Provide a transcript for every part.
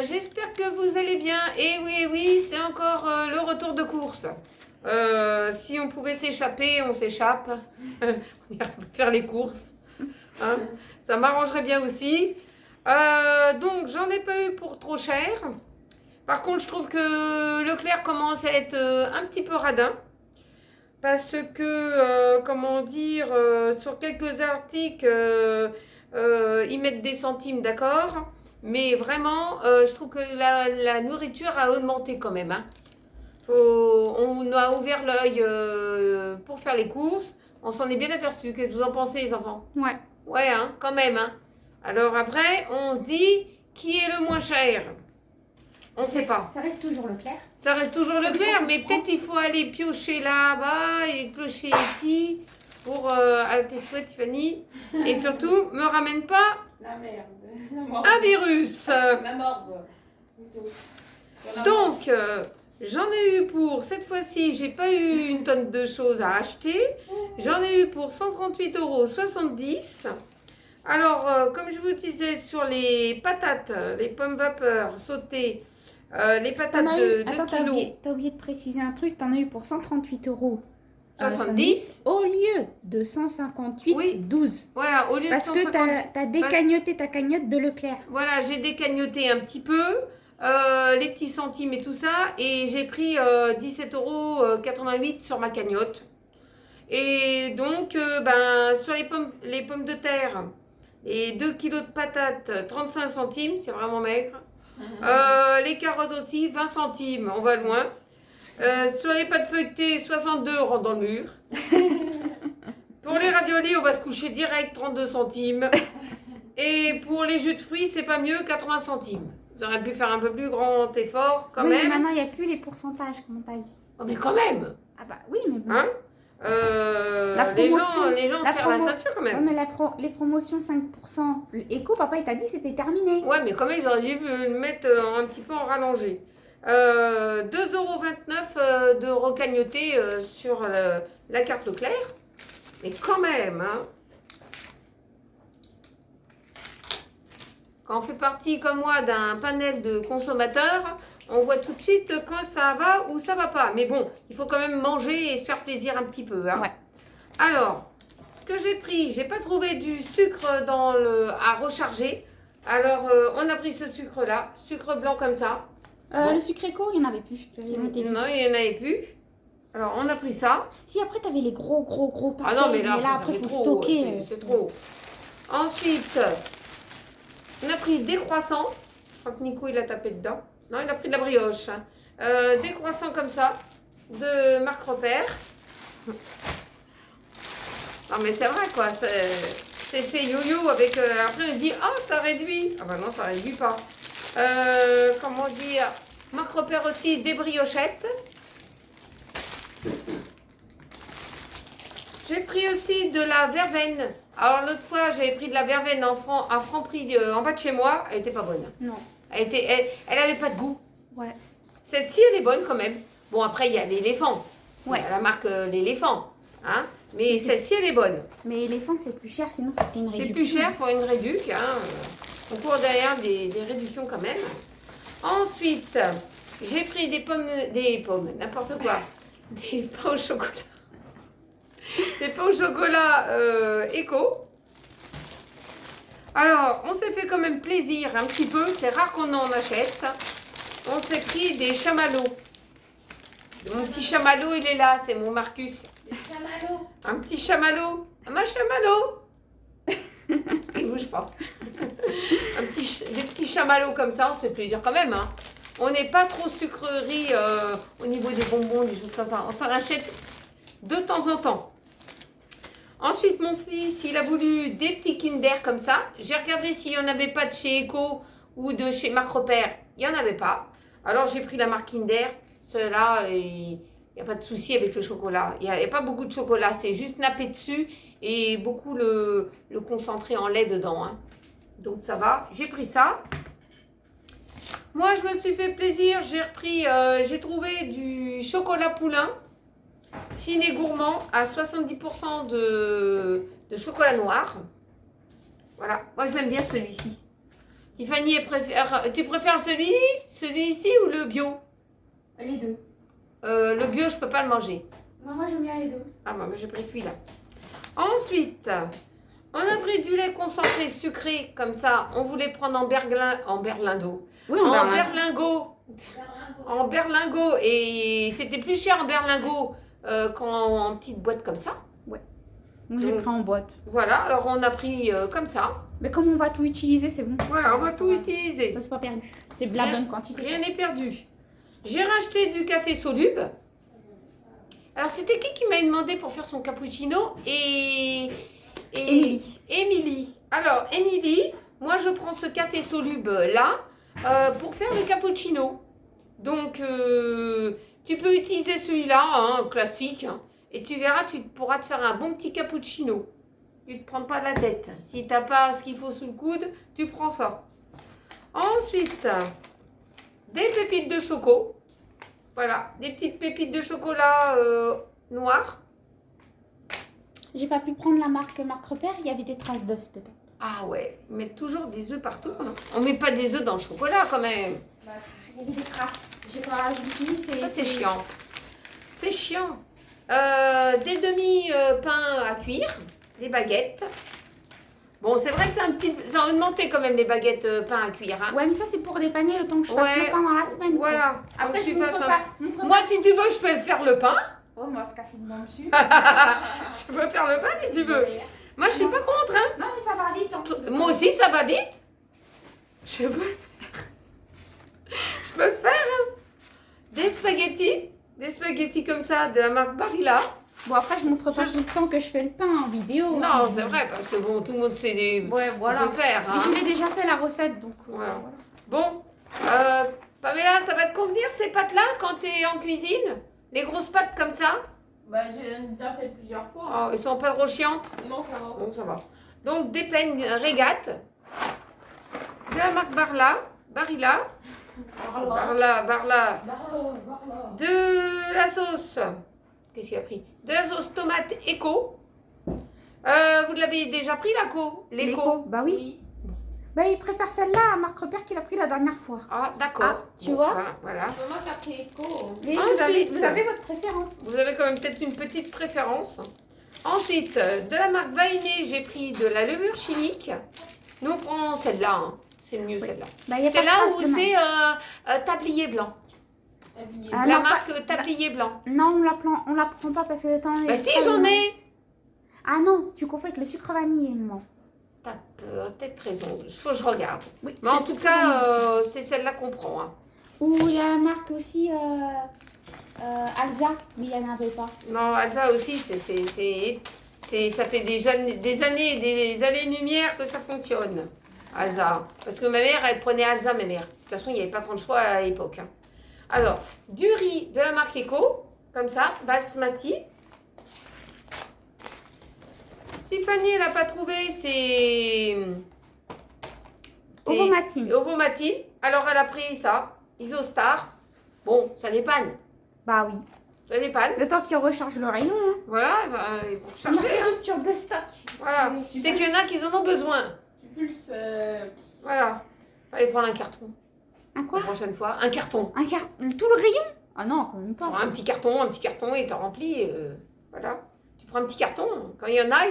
j'espère que vous allez bien. Et oui, c'est encore le retour de course. Si on pouvait s'échapper, on s'échappe. On ira faire les courses. Hein, ça m'arrangerait bien aussi. Donc, j'en ai pas eu pour trop cher. Par contre, je trouve que Leclerc commence à être un petit peu radin. Parce que, comment dire, sur quelques articles, ils mettent des centimes, d'accord. Mais vraiment, je trouve que la nourriture a augmenté quand même. Hein. On a ouvert l'œil pour faire les courses. On s'en est bien aperçu. Qu'est-ce que vous en pensez, les enfants? Ouais. Ouais, hein, quand même. Hein. Alors après, on se dit, qui est le moins cher? On ne sait pas. Ça reste toujours Leclerc. Ça reste toujours Leclerc, mais peut-être il faut aller piocher là-bas et piocher ici pour à tes souhaits, Tiffany. Et surtout, me ramène pas La merde. La morve. un virus. La morve. Donc, j'en ai eu pour, cette fois-ci, j'ai pas eu une tonne de choses à acheter. J'en ai eu pour 138,70 €. Alors, comme je vous disais, sur les patates, les pommes vapeur sautées, les patates de Attends, kilo, t'as oublié de préciser un truc. T'en as eu pour 138 € 70. au lieu de 158,12 Oui. 12. Voilà, au lieu Parce de que 150. t'as décagnoté ta cagnotte de Leclerc. Voilà, j'ai décagnoté un petit peu, les petits centimes et tout ça, et j'ai pris 17,88 € sur ma cagnotte. Et donc, sur les pommes de terre, et 2 kilos de patates, 35 centimes, c'est vraiment maigre. Les carottes aussi, 20 centimes, on va loin. Sur les pâtes feuilletées, 62 € rentre dans le mur. Pour les raviolis, on va se coucher direct, 32 centimes. Et pour les jus de fruits, c'est pas mieux, 80 centimes. Ils auraient pu faire un peu plus grand effort quand Oui, mais même. maintenant, il n'y a plus les pourcentages, comme t'as dit. Oh, mais quand même, Ah bah oui, mais bon. hein. La promotion, les gens la serrent la promo- ceinture quand Ouais, même. mais les promotions 5% éco, papa, il t'a dit c'était terminé. Ouais, mais quand même, ils auraient dû le mettre un petit peu en rallongé. 2,29 € de recagnoté sur la carte Leclerc. Mais quand même, hein. Quand on fait partie, comme moi, d'un panel de consommateurs, on voit tout de suite quand ça va ou ça va pas. Mais bon, il faut quand même manger et se faire plaisir un petit peu. Hein. Ouais. Alors, ce que j'ai pris, j'ai pas trouvé du sucre à recharger. Alors, on a pris ce sucre-là, sucre blanc comme ça. Bon. Le sucre éco, il n'y en avait plus. Non, il n'y en avait plus. Alors, on a pris ça. Si, après, t'avais les gros Ah non, mais là, après, ça fait faut trop. stocker. C'est trop. Ensuite, on a pris des croissants. Je crois que Nico, il a tapé dedans. Non, il a pris de la brioche. Hein. Des croissants comme ça, de marque Repère. Non, mais c'est vrai, quoi. C'est fait yo-yo avec... après, on dit, ah, ça réduit. Ah, bah non, ça réduit pas. Comment dire, marque Repère aussi, des briochettes. J'ai pris aussi de la verveine. Alors, l'autre fois, j'avais pris de la verveine à Franprix en bas de chez moi. Elle était pas bonne. Non. Elle avait pas de goût. Ouais. Celle-ci, elle est bonne quand même. Bon, après, il y a l'éléphant. Ouais. Il y a la marque l'éléphant. Hein. Mais celle-ci, elle est bonne. Mais l'éléphant, c'est plus cher, sinon, faut que t'aies une C'est réduction. plus cher, il faut une réduc. Hein. On court derrière des réductions quand même. Ensuite, j'ai pris des pommes, n'importe quoi. Des pains au chocolat. Des pains au chocolat éco. Alors, on s'est fait quand même plaisir un petit peu. C'est rare qu'on en achète. On s'est pris des chamallows. Mon petit chamallow, il est là. C'est mon Marcus. Chamallow. Un petit chamallow. Ma chamallow. Il bouge pas. Des petits chamallows comme ça, on se fait plaisir quand même. Hein. On n'est pas trop sucrerie au niveau des bonbons, des choses comme ça. On s'en achète de temps en temps. Ensuite, mon fils, il a voulu des petits Kinder comme ça. J'ai regardé s'il n'y en avait pas de chez Eco ou de chez Marc Repère. Il n'y en avait pas. Alors, j'ai pris la marque Kinder. Celle-là, il n'y a pas de souci avec le chocolat. Il n'y a pas beaucoup de chocolat. C'est juste nappé dessus et beaucoup le concentré en lait dedans. Hein. Donc, ça va. J'ai pris ça. Moi, je me suis fait plaisir. J'ai trouvé du chocolat poulain. Fine et gourmand à 70% de chocolat noir. Voilà, moi je l'aime bien celui-ci. Tiffany, tu préfères celui-ci ou le bio? Les deux. Le bio, je peux pas le manger. Moi j'aime bien les deux. Ah, moi, j'ai pris celui-là. Ensuite, on a pris du lait concentré sucré, comme ça. On voulait prendre en berlindo. Oui, En va. berlingot. En berlingot. Et c'était plus cher en berlingot qu'en petite boîte comme ça. Donc j'ai Donc, pris en boîte. Voilà, alors on a pris comme ça. Mais comme on va tout utiliser, c'est bon. Voilà, on va Ça tout utiliser. Ça c'est pas perdu. C'est de la bonne quantité. Rien n'est perdu. J'ai racheté du café soluble. Alors, c'était qui m'a demandé pour faire son cappuccino et Émilie. Émilie. Alors, Émilie, moi, je prends ce café soluble là pour faire le cappuccino. Donc, tu peux utiliser celui-là, hein, classique, hein, et tu verras, tu pourras te faire un bon petit cappuccino. Tu ne te prends pas la tête. Si tu n'as pas ce qu'il faut sous le coude, tu prends ça. Ensuite, des pépites de choco. Voilà, des petites pépites de chocolat noir. J'ai pas pu prendre la marque Repère, il y avait des traces d'œufs dedans. Ah ouais, ils mettent toujours des œufs partout. Hein. On met pas des œufs dans le chocolat quand même. Il y avait des traces. J'ai pas dit, Ça c'est chiant. C'est chiant. Des demi-pains à cuire, des baguettes. Bon, c'est vrai que c'est un petit... Ça a augmenté quand même les baguettes pain à cuire. Hein. Ouais, mais ça c'est pour dépanner le temps que je fasse Ouais. le pain dans la semaine. quoi. Voilà. Après, Donc, je tu montre fasses pas. Montre Moi, pas. si tu veux, je peux le faire le pain. Oh, on va se casser dedans dessus. Je peux faire le pain si tu veux. Moi, je suis pas contre. Hein. Non, mais ça va vite. Hein. Moi aussi, ça va vite. Je peux le faire. Je peux le faire. Hein. Des spaghettis comme ça, de la marque Barilla. Bon, après, je montre pas tout le temps que je fais le pain en vidéo. Non, hein. c'est vrai, parce que bon, tout le monde sait Ouais, voilà. se faire. Mais Hein. je l'ai déjà fait la recette, donc Voilà. voilà. Bon, Pamela, ça va te convenir ces pâtes-là quand tu es en cuisine? Les grosses pâtes comme ça? Bah, j'ai déjà fait plusieurs fois. Oh, ils sont pas trop chiantes? Non, ça va. Bon, ça va. Donc, des peignes régate de la marque Barilla. Barilla. De la sauce. Qu'est-ce qu'il a pris? De la sauce tomate Eco. Vous l'avez déjà pris, l'Eco? Bah oui. Bah, il préfère celle-là à Marc Repère qu'il a pris la dernière fois. Ah, d'accord. Ah, tu vois? Voilà. Moi, t'as pris écho. Mais Ensuite, vous avez votre préférence. Vous avez quand même peut-être une petite préférence. Ensuite, de la marque Vainé, j'ai pris de la levure chimique. Nous, on prend celle-là. Hein. C'est mieux, celle-là. Bah, il y a C'est pas de là traces où de c'est maïs. tablier blanc. Habillé. Ah, La non, marque tablier blanc. Non, on la prend pas parce que le temps Bah est si, pas j'en le ai. maïs. Ah non, tu confonds avec le sucre vanille, maman. T'as peut-être raison. Il faut que je regarde. Oui, Mais en c'est tout le sucre vanille. cas, c'est celle-là qu'on prend. Hein. Ou il y a la marque aussi Alza, mais il n'y en avait pas. Non, Alsa aussi, ça fait des années et des années-lumière que ça fonctionne. Alsa. Parce que ma mère, elle prenait Alsa, ma mère. De toute façon, il n'y avait pas trop de choix à l'époque. Hein. Alors, du riz de la marque Eco, comme ça, basmati. Tiffany, elle n'a pas trouvé, c'est... Ovomatine. Ovomatine. Alors, elle a pris ça, Isostar. Bon, ça dépanne. Bah oui. Ça dépanne. Le temps qu'il recharge le rayon. Hein. Voilà, pour On a charger. fait Hein. rupture de stock. Voilà. Tu C'est qu'il y en a qui en ont besoin. Tu pulses. Voilà. Fallait prendre un carton. Un quoi? La prochaine fois, un carton. Un carton. Tout le rayon? Ah non, quand même pas. Un petit carton et t'en remplis. Voilà. Tu prends un petit carton. Quand il y en a,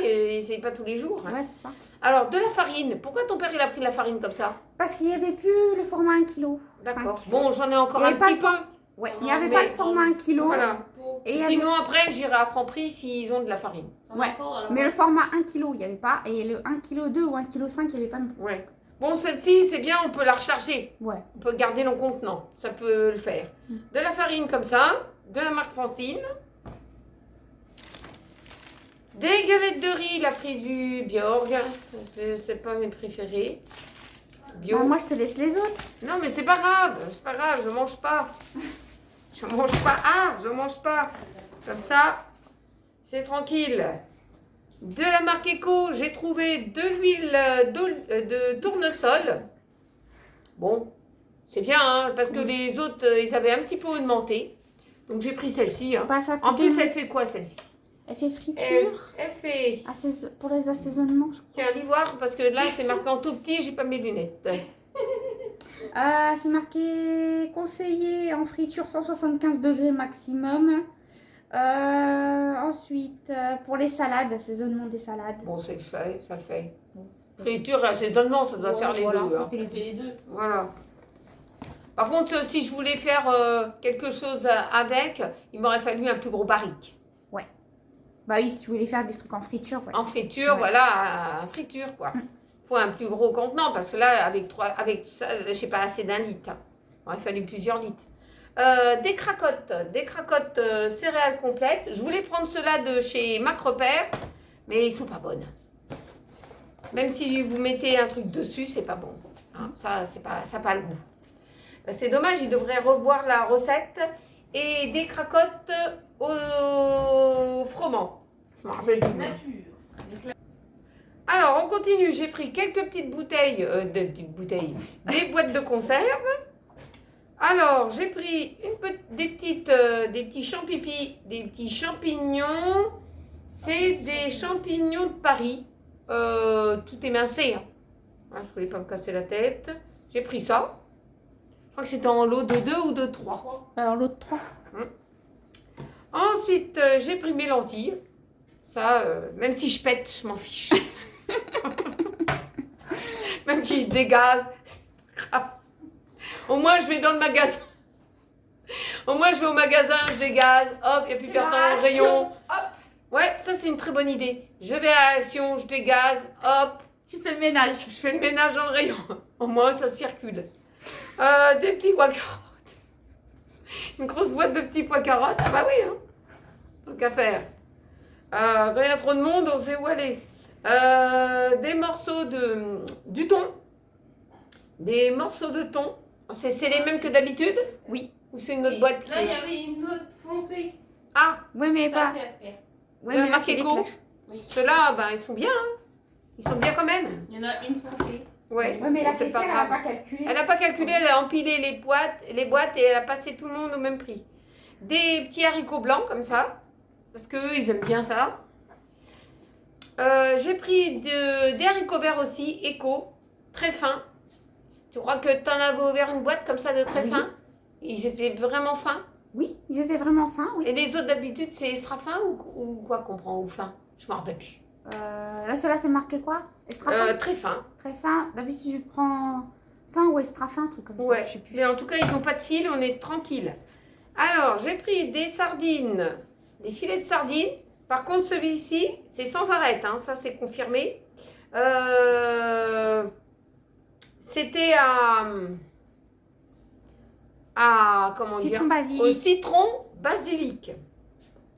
c'est pas tous les jours. Hein. Ouais, c'est ça. Alors, de la farine. Pourquoi ton père il a pris de la farine comme ça? Parce qu'il n'y avait plus le format 1 kg. D'accord. Bon, j'en ai encore Il y un avait pas petit le peu. Ouais, il Non, n'y avait mais- pas le format 1 kg. Voilà. Et il y avait- Sinon, après, j'irai à Franprix s'ils ont de la farine. Ouais. Mais le format 1 kg, il n'y avait pas. Et le 1 kg 2 ou 1 kg 5, il n'y avait pas non plus. Ouais. Bon, celle-ci, c'est bien, on peut la recharger. Ouais. On peut garder nos contenants. Ça peut le faire. De la farine comme ça. De la marque Francine. Des galettes de riz, il a pris du Bjorg. C'est pas mes préférés. Bio. Bah, moi, je te laisse les autres. Non, mais c'est pas grave, je mange pas. Je mange pas. Comme ça, c'est tranquille. De la marque Eco, j'ai trouvé de l'huile de tournesol. Bon, c'est bien, hein, parce que les autres, ils avaient un petit peu augmenté. Donc j'ai pris celle-ci. Hein. Bah, ça En coûte plus, moins. elle fait quoi celle-ci? Elle fait friture. Elle fait... Pour les assaisonnements, je crois. Tiens, allez voir, parce que là, c'est marqué en tout petit, j'ai pas mes lunettes. C'est marqué conseillé en friture 175 degrés maximum. Ensuite, pour les salades, assaisonnement des salades. Bon, c'est fait, ça le fait. Friture et assaisonnement, ça doit faire les Voilà, deux. ça Hein. fait les On fait les deux. Voilà. Par contre, si je voulais faire quelque chose avec, il m'aurait fallu un plus gros barrique. Bah oui, si tu voulais faire des trucs en friture. Ouais. En friture, Ouais. voilà, en friture, quoi. Faut un plus gros contenant, parce que là, avec ça, je n'ai pas assez d'un litre. Hein. Il aurait fallu plusieurs litres. Des cracottes céréales complètes. Je voulais prendre ceux-là de chez Marc Repère, mais ils sont pas bonnes. Même si vous mettez un truc dessus, c'est pas bon. Hein. Ça n'a pas le goût. C'est dommage, ils devraient revoir la recette. Et des cracottes au froment. Je me rappelle plus. Nature. Alors, on continue. J'ai pris quelques petites bouteilles, des boîtes de conserve. Alors, j'ai pris des petits champignons. Des petits champignons. C'est des champignons de Paris. Tout émincé. Hein. Je ne voulais pas me casser la tête. J'ai pris ça. Je crois que c'était en lot de 2 ou de 3. Alors l'autre 3. Ensuite, j'ai pris mes lentilles. Ça, même si je pète, je m'en fiche. Même si je dégaze, c'est pas grave. Au moins, je vais dans le magasin. Au moins, je vais au magasin, je dégaze. Hop, il n'y a plus personne dans le rayon. Hop. Ouais, ça, c'est une très bonne idée. Je vais à Action, je dégaze. Hop, Tu fais le ménage. je fais le ménage dans le rayon. Au moins, ça circule. Des petits pois carottes. Une grosse boîte de petits pois carottes. Ah bah oui, hein. Tant qu'à faire. Quand il y a trop de monde, on sait où aller. Des morceaux du thon. Des morceaux de thon. C'est les mêmes que d'habitude? Oui. Ou c'est une autre boîte qui Là, il y avait une autre foncée. Ah, Ouais, mais Ça, pas. c'est la claire. Ouais, de la mais là, marque c'est Eco. l'éclair. Oui. Ceux-là, ben, ils sont bien. Hein. Ils sont bien quand même. Il y en a une foncée. Ouais, Ouais, mais la c'est caissière, pas elle n'a grave. pas calculé. Elle n'a pas calculé, elle a empilé les boîtes et elle a passé tout le monde au même prix. Des petits haricots blancs comme ça, parce qu'eux, ils aiment bien ça. J'ai pris des haricots verts aussi, Eco, très fins. Tu crois que tu en avais ouvert une boîte comme ça de très Oui. fins? Ils étaient vraiment fins. Oui, ils étaient vraiment fins, oui. Et les autres d'habitude, c'est extra fin ou quoi qu'on prend? Ou fin? Je me rappelle plus. Là, celui-là, c'est marqué quoi? Extra fin? Très fin. Très fin. D'habitude, je prends fin ou extra fin, un truc comme ça. Ouais, Je sais plus. mais en tout cas, ils n'ont pas de fil, on est tranquille. Alors, j'ai pris des sardines, des filets de sardines. Par contre, celui-ci, c'est sans arrêt, hein, ça c'est confirmé. C'était comment dire? Citron basilic. Au citron basilic.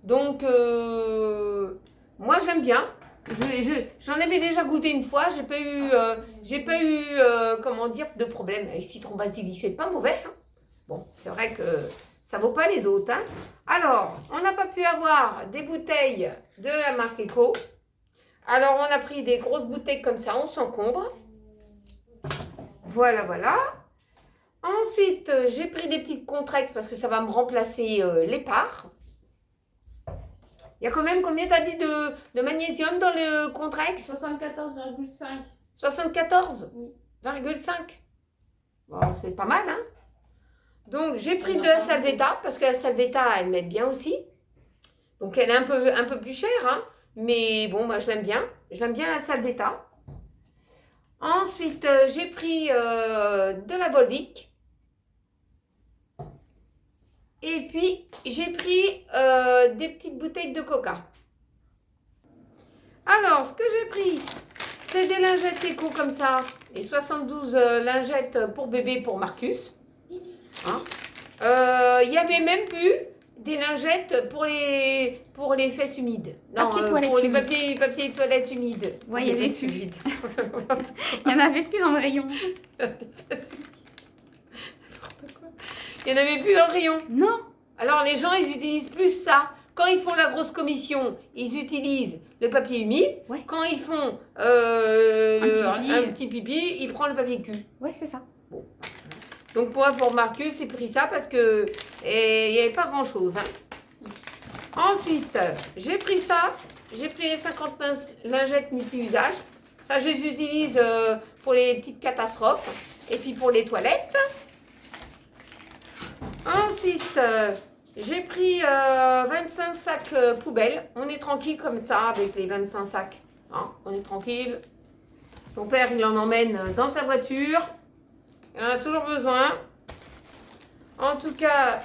Donc, moi j'aime bien. J'en avais déjà goûté une fois, j'ai pas eu comment dire, de problème avec citron basilic. C'est pas mauvais. Hein. Bon, c'est vrai que ça vaut pas les autres. Hein. Alors, on n'a pas pu avoir des bouteilles de la marque Eco. Alors, on a pris des grosses bouteilles comme ça, on s'encombre. Voilà, voilà. Ensuite, j'ai pris des petites Contrex parce que ça va me remplacer les parts. Il y a quand même combien t'as dit de magnésium dans le Contrex? 74,5. 74,5. Oui. Bon, c'est pas mal, hein? Donc, j'ai pris de la Salvetta parce que la Salvetta, elle m'aide bien aussi. Donc, elle est un peu plus chère, hein? Mais bon, moi, je l'aime bien. Je l'aime bien la Salvetta. Ensuite, j'ai pris de la Volvic. Et puis, j'ai pris des petites bouteilles de coca. Alors, ce que j'ai pris, c'est des lingettes Eco comme ça. Les 72 lingettes pour bébé pour Marcus. Hein. Il y avait même plus des lingettes pour les fesses humides. Non, Papier toilette pour les humide. papiers toilettes humides. Ouais, Pour il y les avait fesses plus. humides. Il y en avait plus dans le rayon. Il n'y en avait plus dans le rayon. Non. Alors les gens, ils utilisent plus ça. Quand ils font la grosse commission, ils utilisent le papier humide. Ouais. Quand ils font petit pipi. un petit pipi, ils prennent le papier cul. Ouais, c'est ça. Donc moi, pour Marcus, j'ai pris ça parce que il n'y avait pas grand-chose. Hein. Ensuite, j'ai pris ça. J'ai pris les 50 lingettes multi-usage. Ça, je les utilise pour les petites catastrophes. Et puis pour les toilettes. Ensuite, j'ai pris 25 sacs poubelles. On est tranquille comme ça avec les 25 sacs. Hein, on est tranquille. Mon père, il en emmène dans sa voiture. Il en a toujours besoin. En tout cas,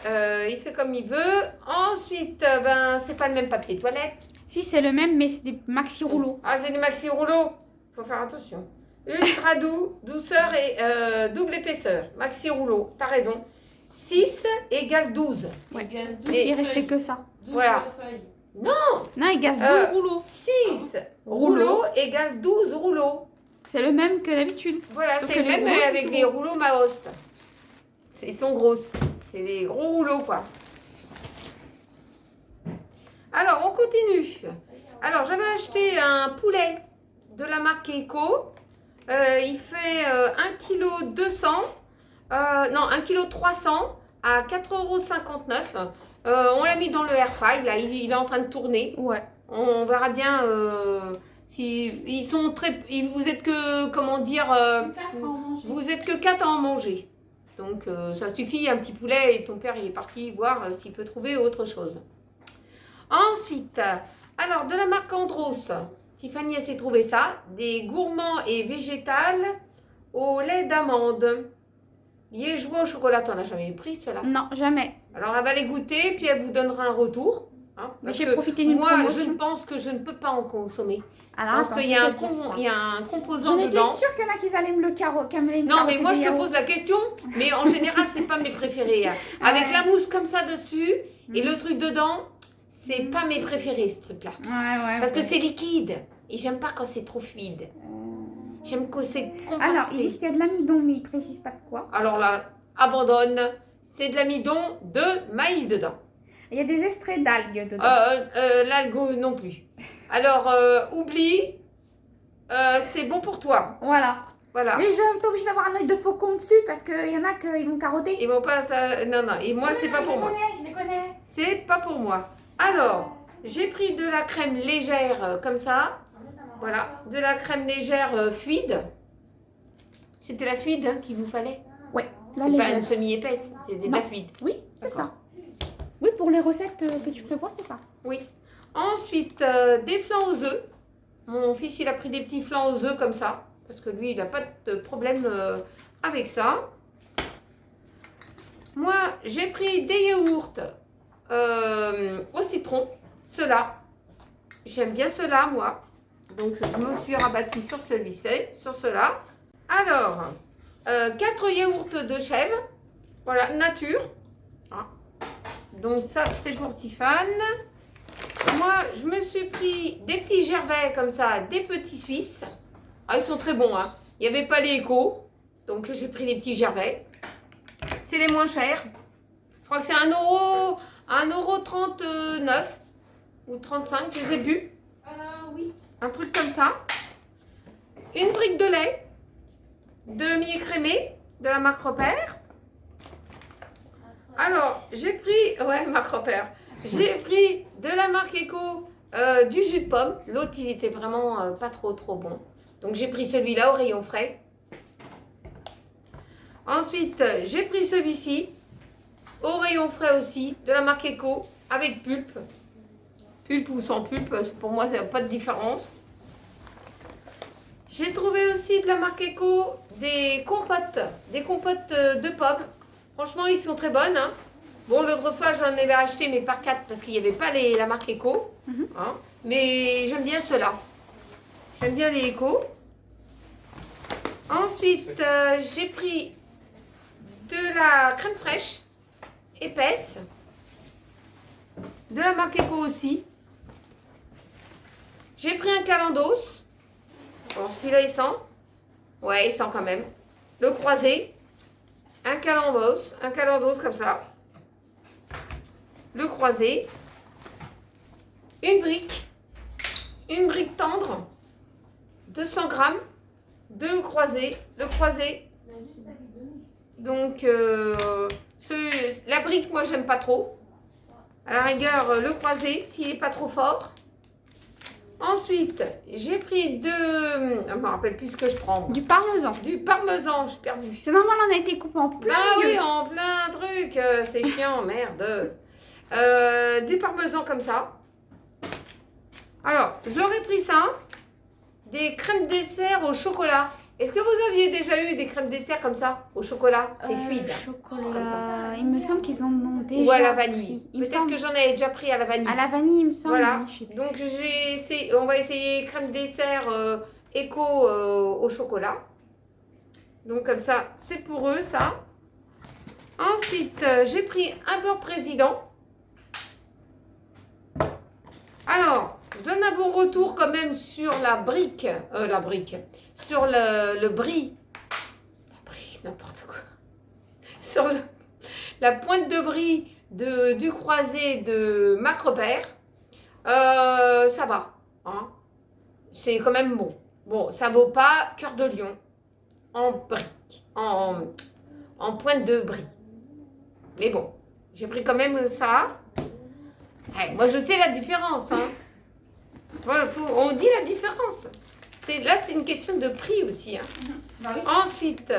il fait comme il veut. Ensuite, ben, c'est pas le même papier toilette. Si, c'est le même, mais c'est des maxi rouleaux. Ah, c'est des maxi rouleaux. Faut faire attention. Ultra doux, douceur et double épaisseur. Maxi rouleau, t'as raison. 6 égale 12. Ouais. Égale Il restait que ça. 12 Voilà. feuilles. Non, il gaze 12 rouleaux. 6 rouleaux égale 12 rouleaux. C'est le même que d'habitude. Voilà, Sauf c'est que le les même rouleaux sont avec plus les gros. rouleaux Maost. Ils sont grosses. C'est des gros rouleaux, quoi. Alors, on continue. Alors, j'avais acheté un poulet de la marque Eco. Il fait 1,2 kg. Non, 1,3 kg à 4,59 €. On l'a mis dans le air fry. Là, il est en train de tourner. Ouais. On verra bien si ils sont très. Vous êtes que, comment dire, vous êtes que 4 à en manger. Donc ça suffit, un petit poulet, et ton père il est parti voir s'il peut trouver autre chose. Ensuite, alors de la marque Andros, Tiffany elle s'est trouvé ça, des gourmands et végétales au lait d'amande. Liégeois au chocolat, t'en as jamais pris cela? Non, jamais. Alors elle va les goûter, puis elle vous donnera un retour. Hein, Mais parce j'ai que profité d'une moi, promotion. je pense que je ne peux pas en consommer. Alors, Parce attends, qu'il je y, vais a un te dire ça. il y a un composant J'en étais dedans. sûre qu'il y en a qui allaient me le carotter. Non, mais moi, je te pose la question. Mais en général, c'est pas mes préférés. Avec Ouais. la mousse comme ça dessus et le truc dedans, c'est pas mes préférés, ce truc-là. Ouais. Parce que c'est liquide. Et j'aime pas quand c'est trop fluide. J'aime quand c'est compacté. Alors, ils disent qu'il y a de l'amidon, mais ils précisent pas de quoi. Alors là, abandonne. C'est de l'amidon de maïs dedans. Il y a des extraits d'algues dedans. L'algo non plus. Alors, oublie. C'est bon pour toi. Voilà. Voilà. Et je vais être obligée d'avoir un œil de faucon dessus parce qu'il y en a qui vont carotter. Ils vont pas ça. Non, non. Et moi, c'est pas pour moi. Je les connais. C'est pas pour moi. Alors, j'ai pris de la crème légère comme ça. Voilà. De la crème légère fluide. C'était la fluide hein, qu'il vous fallait. Ouais, la C'est pas légère. une semi-épaisse. C'était de la Non. fluide. Oui, c'est D'accord. ça. Oui, pour les recettes que tu prévois, c'est ça. Oui. Ensuite, des flancs aux œufs. Mon fils, il a pris des petits flancs aux œufs comme ça. Parce que lui, il n'a pas de problème avec ça. Moi, j'ai pris des yaourts au citron. Ceux-là. J'aime bien ceux-là, moi. Donc, je me suis rabattue sur celui-ci, sur ceux-là. Alors, 4 yaourts de chèvre. Voilà, nature. Ah. Donc, ça, c'est pour Tiffany. Moi, je me suis pris des petits gervais comme ça, des petits suisses. Ah, ils sont très bons, hein. Il n'y avait pas les échos. Donc, j'ai pris les petits gervais. C'est les moins chers. Je crois que c'est 1,39 € ou 35, je ne sais plus. Oui. Un truc comme ça. Une brique de lait demi-écrémé de la marque Repère. Alors, j'ai pris... Ouais, marque Repère. J'ai pris de la marque Eco du jus de pomme. L'autre, il était vraiment pas trop bon. Donc, j'ai pris celui-là au rayon frais. Ensuite, j'ai pris celui-ci au rayon frais aussi, de la marque Eco, avec pulpe. Pulpe ou sans pulpe, pour moi, ça n'a pas de différence. J'ai trouvé aussi de la marque Eco des compotes de pommes. Franchement, ils sont très bonnes. Hein. Bon, l'autre fois, j'en avais acheté, mais par 4 parce qu'il n'y avait pas la marque Eco. Hein. Mais j'aime bien ceux-là. J'aime bien les Eco. Ensuite, j'ai pris de la crème fraîche épaisse. De la marque Eco aussi. J'ai pris un calendos. Bon, celui-là, il sent. Ouais, il sent quand même. Le croisé. Un calendos comme ça. Le croisé. Une brique tendre. 200 grammes. Deux croisés. Le croisé. Donc, la brique, moi, j'aime pas trop. À la rigueur, le croisé, s'il n'est pas trop fort. Ensuite, j'ai pris je me rappelle plus ce que je prends. Du parmesan. Du parmesan, je suis perdue. C'est normal, on a été coupé en plein Bah milieu. oui, en plein truc, c'est chiant, merde. Du parmesan comme ça. Alors, je leur ai pris ça. Des crèmes dessert au chocolat. Est-ce que vous aviez déjà eu des crèmes dessert comme ça, au chocolat? C'est fluide. Comme ça. Chocolat. Il me semble qu'ils en ont déjà. Ou à la vanille. pris. Il me Peut-être semble- que j'en avais déjà pris à la vanille. À la vanille, il me semble. Voilà. mais je sais pas. Donc on va essayer crème dessert éco au chocolat. Donc comme ça, c'est pour eux ça. Ensuite, j'ai pris un beurre président. Alors, je donne un bon retour quand même sur la brique, sur le brie. La brie, n'importe quoi. Sur la pointe de brie du croisé de Macrepère. Ça va, hein. C'est quand même bon. Bon, ça vaut pas cœur de lion en brique, en pointe de brie. Mais bon, j'ai pris quand même ça. Moi, je sais la différence, hein. On dit la différence. Là, c'est une question de prix aussi, hein. Bah oui. Ensuite,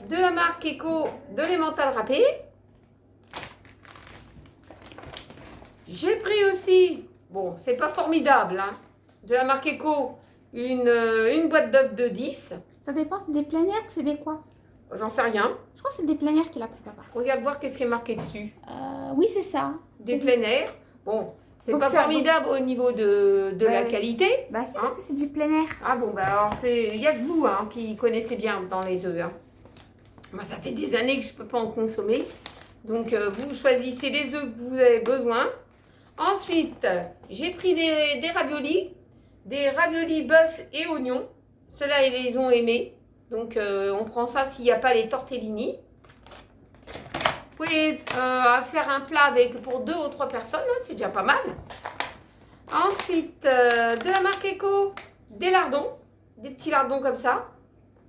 de la marque Eco, de l'emmental râpé. J'ai pris aussi, bon, c'est pas formidable, hein, de la marque Eco, une boîte d'œufs de 10. Ça dépend, c'est des plein air ou c'est des quoi? J'en sais rien. Je crois que c'est des plein air qu'il a pris, papa. Regarde voir qu'est-ce qui est marqué dessus. Oui, c'est ça. Des plein air. Bon, c'est Donc pas ça, formidable au niveau de la qualité. Bah, si, Hein? c'est du plein air. Ah bon, bah alors, il y a que vous hein, qui connaissez bien dans les œufs. Hein. Moi, ça fait des années que je peux pas en consommer. Donc, vous choisissez les œufs que vous avez besoin. Ensuite, j'ai pris des raviolis bœuf et oignons. Ceux-là, ils les ont aimés. Donc, on prend ça s'il n'y a pas les tortellini. Vous pouvez faire un plat pour 2 ou 3 personnes, hein, c'est déjà pas mal. Ensuite, de la marque Eco, des lardons, des petits lardons comme ça.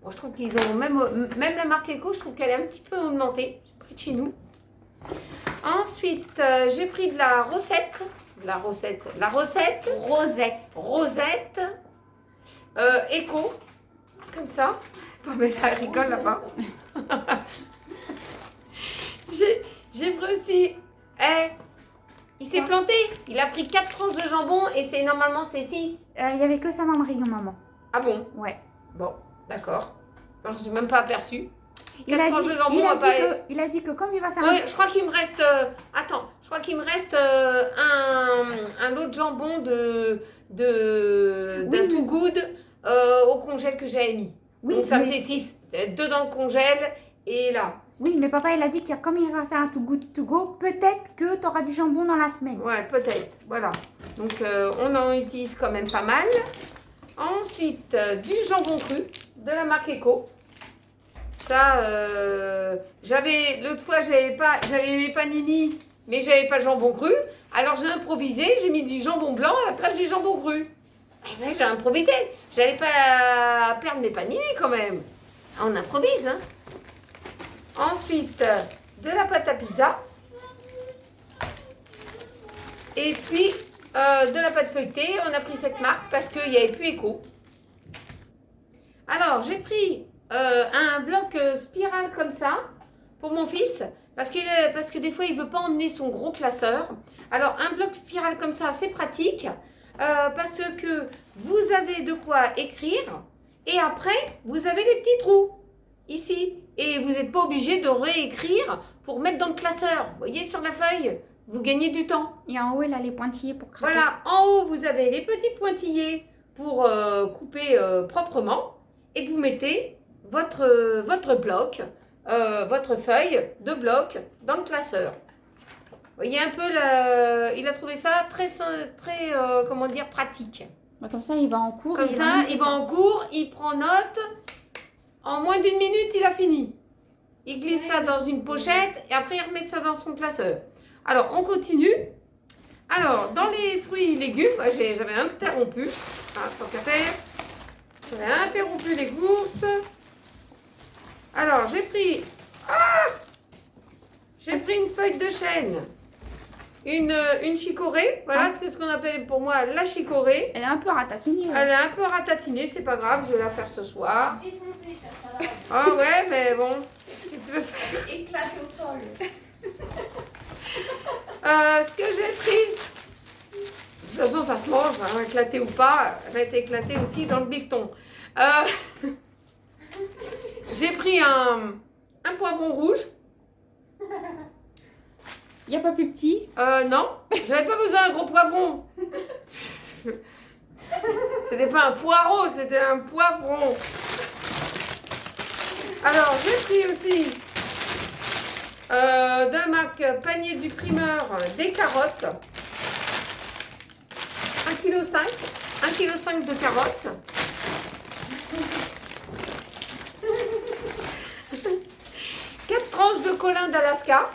Bon, je trouve qu'ils ont, même la marque Eco, je trouve qu'elle est un petit peu augmentée. J'ai pris de chez nous. Ensuite, j'ai pris de la recette. Rosette. Eco, comme ça. Pamela, elle rigole là-bas. J'ai pris aussi. Il s'est planté. Il a pris 4 tranches de jambon et normalement c'est 6. Il y avait que ça dans le rayon, maman. Ah bon? Ouais. Bon, d'accord. Je ne suis même pas aperçue. Il a, 4 tranches dit, de jambon, il a dit que comme il va faire Oui, je crois qu'il me reste. Attends, je crois qu'il me reste un autre jambon d'un Oui, Too Good au congèle que j'avais mis. Oui, Donc ça me mais- fait 6. 2 dans le congèle et là. Oui, mais papa, il a dit que comme il va faire un too good to go, peut-être que tu auras du jambon dans la semaine. Ouais, peut-être. Voilà. Donc on en utilise quand même pas mal. Ensuite, du jambon cru de la marque Eco. Ça, l'autre fois, j'avais mes panini, mais j'avais pas le jambon cru. Alors j'ai improvisé, j'ai mis du jambon blanc à la place du jambon cru. Eh ben, j'ai improvisé. J'allais pas perdre mes panini quand même. On improvise, hein. Ensuite, de la pâte à pizza. Et puis, de la pâte feuilletée. On a pris cette marque parce qu'il n'y avait plus Eco. Alors, j'ai pris un bloc spirale comme ça pour mon fils. Parce que des fois, il ne veut pas emmener son gros classeur. Alors, un bloc spirale comme ça, c'est pratique. Parce que vous avez de quoi écrire. Et après, vous avez les petits trous. Ici. Et vous n'êtes pas obligé de réécrire pour mettre dans le classeur. Vous voyez sur la feuille, vous gagnez du temps. Et en haut, il a les pointillés pour craquer. Voilà, en haut, vous avez les petits pointillés pour couper proprement. Et vous mettez votre bloc, votre feuille de bloc dans le classeur. Vous voyez un peu, il a trouvé ça très comment dire, pratique. Bah, comme ça, il va en cours. Comme et ça, il va en cours, il prend note. En moins d'1 minute, il a fini. Il glisse ça dans une pochette et après, il remet ça dans son classeur. Alors, on continue. Alors, dans les fruits et légumes, j'avais interrompu. Ah, tant qu'à faire. J'avais interrompu les courses. Alors, j'ai pris une feuille de chêne. une chicorée. Voilà, c'est ce qu'on appelle pour moi la chicorée. Elle est un peu ratatinée. Elle est un peu ratatinée, c'est pas grave, je vais la faire ce soir. Défoncé ta salade. Ah ouais, mais bon, qu'est-ce que tu veux faire? C'est éclaté au sol. Ce que j'ai pris, de toute façon ça se mange, hein, éclaté ou pas, elle va être éclatée aussi dans le bifton. J'ai pris un poivron rouge. Il n'y a pas plus petit. Non, j'avais pas besoin d'un gros poivron. C'était pas un poireau, c'était un poivron. Alors, j'ai pris aussi de la marque Panier du Primeur des carottes. 1,5 kg. 1,5 kg de carottes. Quatre tranches de colin d'Alaska.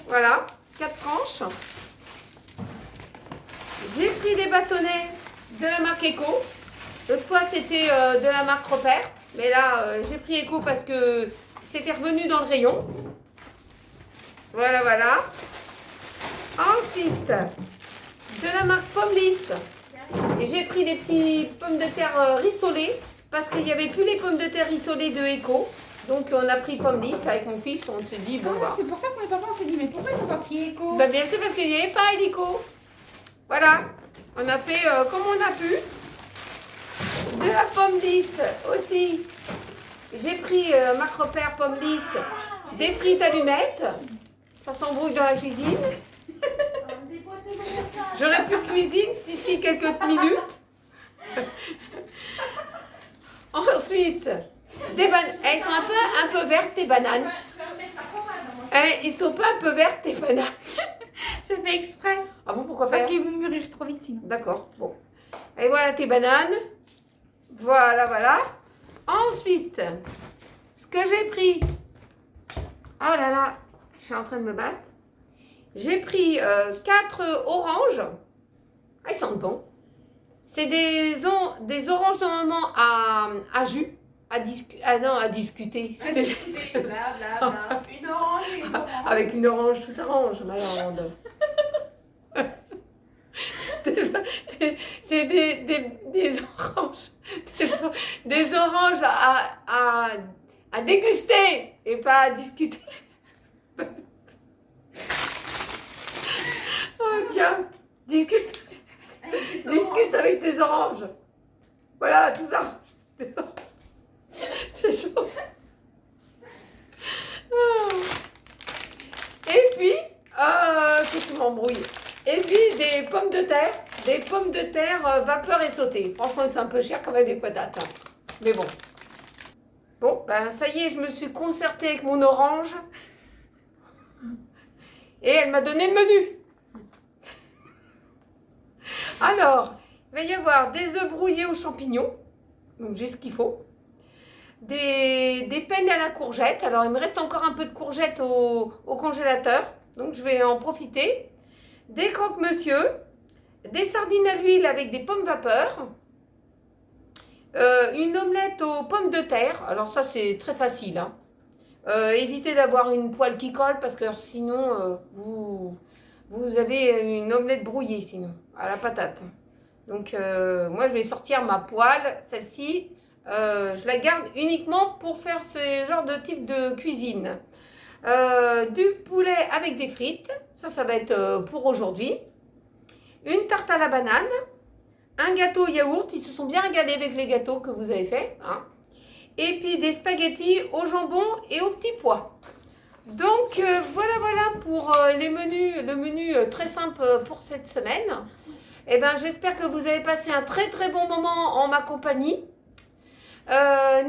Voilà, 4 tranches. J'ai pris des bâtonnets de la marque Eco. L'autre fois, c'était de la marque Repère. Mais là, j'ai pris Eco parce que c'était revenu dans le rayon. Voilà, voilà. Ensuite, de la marque Pomme Lisse. Et j'ai pris des petits pommes de terre rissolées parce qu'il n'y avait plus les pommes de terre rissolées de Eco. Donc on a pris Pomme Lisse avec mon fils, on s'est dit bon bah. C'est pour ça que mes papas on s'est dit mais pourquoi ils n'ont pas pris Eco? Bah bien sûr parce qu'il n'y avait pas Hélico. Voilà, on a fait comme on a pu. De la pomme lisse aussi. J'ai pris Marc Repère pomme lisse, des frites allumettes. Ça s'embrouille dans la cuisine. J'aurais pu cuisiner d'ici quelques minutes. Ensuite, des bananes. Elles sont un peu vertes, tes bananes. Ils sont pas un peu vertes, tes bananes. C'est fait exprès. Ah bon, pourquoi faire? Parce qu'ils vont mûrir trop vite sinon. D'accord, bon. Et voilà tes bananes. Voilà, voilà. Ensuite, ce que j'ai pris. Oh là là, je suis en train de me battre. J'ai pris 4 oranges. Ah, ils sentent bon. C'est des oranges normalement à jus. À discuter. Blablabla. Une orange et une orange. Avec une orange, tout s'arrange, ma lande. C'est des oranges. Des oranges à déguster et pas à discuter. Oh tiens, discute avec tes oranges. Voilà, tout ça. Tes oranges. J'ai chaud. Et puis, qu'est-ce qui m'embrouille? Et puis des pommes de terre. Des pommes de terre vapeur et sautées. Franchement, c'est un peu cher quand même des patates. Hein. Mais bon. Bon, ben ça y est, je me suis concertée avec mon orange. Et elle m'a donné le menu. Alors, il va y avoir des œufs brouillés aux champignons. Donc j'ai ce qu'il faut. Des peines à la courgette. Alors, il me reste encore un peu de courgette au congélateur. Donc, je vais en profiter. Des croque-monsieur. Des sardines à l'huile avec des pommes vapeur. Une omelette aux pommes de terre. Alors, ça, c'est très facile. Hein. Évitez d'avoir une poêle qui colle parce que sinon, vous avez une omelette brouillée sinon, à la patate. Donc, moi, je vais sortir ma poêle. Celle-ci. Je la garde uniquement pour faire ce genre de type de cuisine. Du poulet avec des frites, ça va être pour aujourd'hui. Une tarte à la banane, un gâteau yaourt, ils se sont bien régalés avec les gâteaux que vous avez fait. Hein. Et puis des spaghettis au jambon et aux petits pois. Donc voilà pour le menu très simple pour cette semaine. Et ben, j'espère que vous avez passé un très très bon moment en ma compagnie.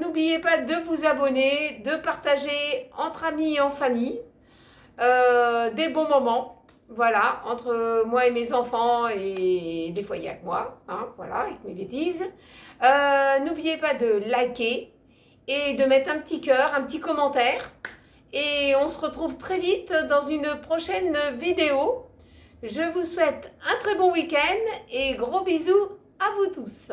N'oubliez pas de vous abonner, de partager entre amis et en famille des bons moments, voilà, entre moi et mes enfants et des fois il y a que moi, hein, voilà, avec mes bêtises. N'oubliez pas de liker et de mettre un petit cœur, un petit commentaire et on se retrouve très vite dans une prochaine vidéo. Je vous souhaite un très bon week-end et gros bisous à vous tous.